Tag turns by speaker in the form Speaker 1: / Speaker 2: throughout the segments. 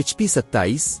Speaker 1: HP 27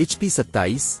Speaker 1: HP 27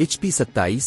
Speaker 1: HP 27